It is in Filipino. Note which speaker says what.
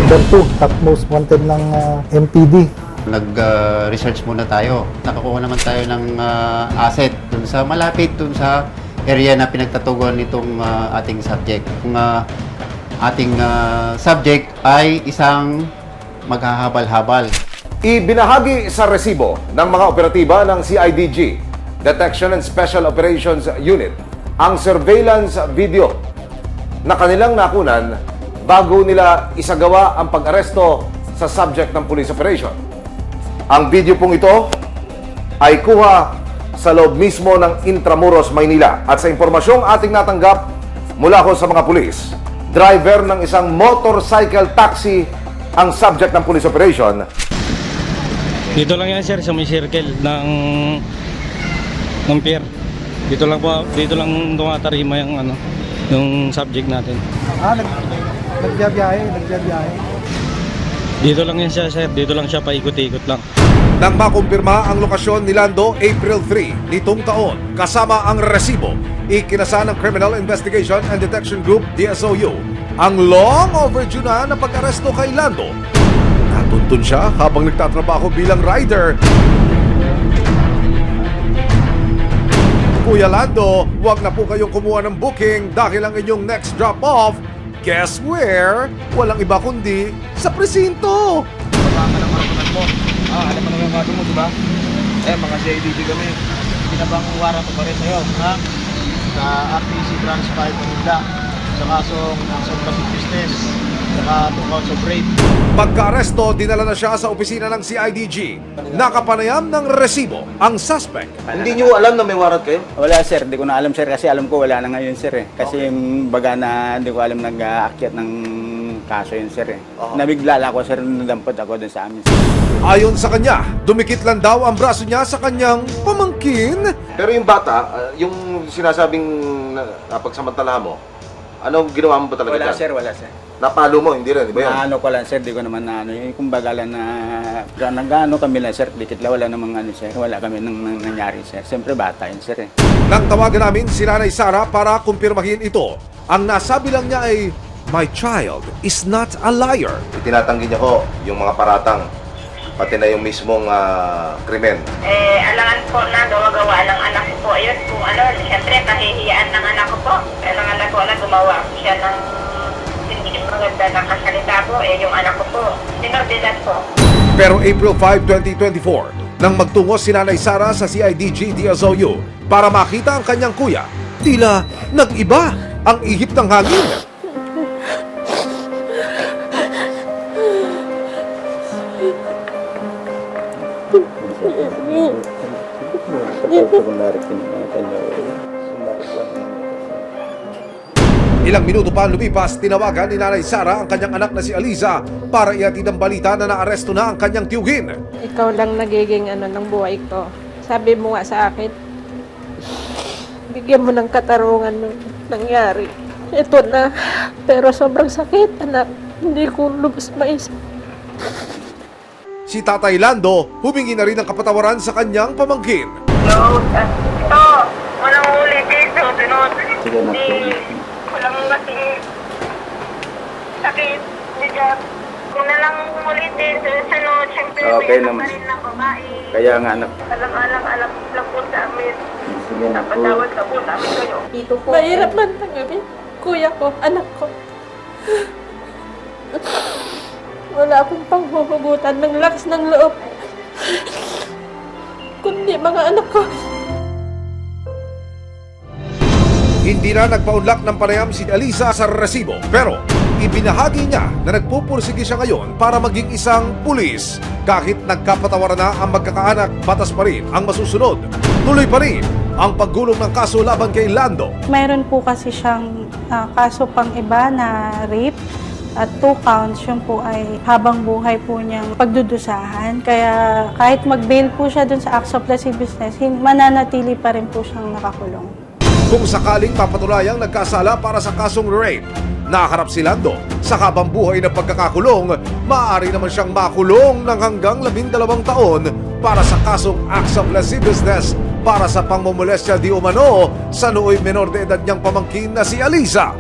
Speaker 1: number 2, top most wanted ng MPD.
Speaker 2: Nag-research muna tayo. Nakakuha naman tayo ng asset dun sa malapit dun sa area na pinagtatuguan nitong ating subject. Kung ating subject ay isang maghahabal-habal.
Speaker 3: Ibinahagi sa resibo ng mga operatiba ng CIDG, Detection and Special Operations Unit, ang surveillance video na kanilang nakunan bago nila isagawa ang pag-aresto sa subject ng police operation. Ang video pong ito ay kuha sa loob mismo ng Intramuros, Maynila. At sa impormasyong ating natanggap mula ko sa mga pulis, driver ng isang motorcycle taxi ang subject ng police operation.
Speaker 4: Dito lang yan sir, sa may circle ng pier. Dito lang tumatarima yung subject natin.
Speaker 1: Nagbiyabiyahe.
Speaker 4: Dito lang yan siya sir, dito lang siya paikot-ikot lang.
Speaker 3: Nang makumpirma ang lokasyon ni Lando April 3 nitong taon, kasama ang resibo, ikinasa ng Criminal Investigation and Detection Group, DSOU, ang long overdue na pag-aresto kay Lando. Natuntun siya habang nagtatrabaho bilang rider. Kuya Lando, wag na po kayong kumuha ng booking dahil ang inyong next drop-off, guess where? Walang iba kundi sa presinto.
Speaker 5: Kasama ng marapunan mo. Alam mo naman yung kaso mo, diba? Mga CIDG kami. Pinabang warrant ko pa rin sa'yo, ha? Sa RTC Branch 5 Manila. Sa kasong subversive business. Saka 2 counts of rape.
Speaker 3: Pagka-aresto, dinala na siya sa opisina ng CIDG. Nakapanayam ng resibo ang suspect.
Speaker 5: Hindi nyo alam na may warrant kayo?
Speaker 6: Wala sir, hindi ko na alam sir kasi alam ko wala na ngayon sir eh. Kasi baga na hindi ko alam nag-aakyat ng kaso yun sir eh. Nabigla ako sir, nadampot ako dun sa amin sir.
Speaker 3: Ayon sa kanya, dumikit lang daw ang braso niya sa kanyang pamangkin.
Speaker 7: Pero yung bata, yung sinasabing napagsamantalahan mo, anong ginawa mo ba talaga
Speaker 6: Wala
Speaker 7: dyan?
Speaker 6: sir, wala sir.
Speaker 7: Napalo mo, hindi rin, di ba yun?
Speaker 6: Naano ko lang sir, di ko naman naano. Kumbaga lang na nag-ano kami lang sir, dikit lang wala namang ano sir. Wala kami nang nangyari sir. Siyempre bata yun sir eh.
Speaker 3: Nang tawagan namin si Nanay Sara para kumpirmahin ito, ang nasabi lang niya ay, "My child is not a liar."
Speaker 7: Itinatanggi niya ho yung mga paratang, pati na yung mismong krimen.
Speaker 8: Alangan po na gawa ng anak ko po. Ayun po, siyempre kahihiyaan ng anak ko po. Alangan po na gumawa siya ng hindi maganda na kasalita po. Yung anak ko po, sinordilan po.
Speaker 3: Pero April 5, 2024, nang magtungo si Nanay Sara sa CIDG DSOU para makita ang kanyang kuya, tila nag-iba ang ihip ng hangin. Ilang minuto pa lumipas, tinawagan ni Nanay Sara ang kanyang anak na si Aliza para ihatid ang balita na naaresto na ang kanyang tiyugin.
Speaker 9: Ikaw lang nagiging ng buhay ko. Sabi mo nga sa akin, bigyan mo ng katarungan ng nangyari. Ito na, pero sobrang sakit, anak. Hindi ko lubos maisip.
Speaker 3: Si Tatay Lando humingi na rin ng kapatawaran sa kanyang pamangkin.
Speaker 8: Ito, walang ulit dito. Hindi, walang masing sakit. Bigat. Kung na lang ulitin sa sunod, siyempre
Speaker 6: Okay
Speaker 8: may
Speaker 6: naman.
Speaker 8: anak pa rin ng babae.
Speaker 6: Kaya nga anak.
Speaker 8: Alam lang po sa amin. Napatawad ka po sa amin kayo. Dito po.
Speaker 9: Mahirap man tanggapin. Kuya ko, anak ko. Wala akong panghuhugutan ng lakas ng loob. Kundi mga anak ko.
Speaker 3: Hindi na nagpaunlak ng panayam si Aliza sa resibo, pero ibinahagi niya na nagpupursige siya ngayon para maging isang pulis. Kahit nagkapatawaran na ang magkakaanak, batas pa rin ang masusunod. Tuloy pa rin ang paggulong ng kaso laban kay Lando.
Speaker 10: Mayroon po kasi siyang kaso pang iba na rape at 2 counts. Yun po ay habang buhay po niyang pagdudusahan. Kaya kahit mag-bail po siya dun sa acts of lascivious business, mananatili pa rin po siyang nakakulong.
Speaker 3: Kung sakaling papatulayang nagkasala para sa kasong rape, nakaharap si Lando sa habang buhay na pagkakakulong, maaari naman siyang makulong ng hanggang 12 taon para sa kasong acts of lasciviousness para sa pangmomolestya di umano sa nooy menor de edad niyang pamangkin na si Aliza.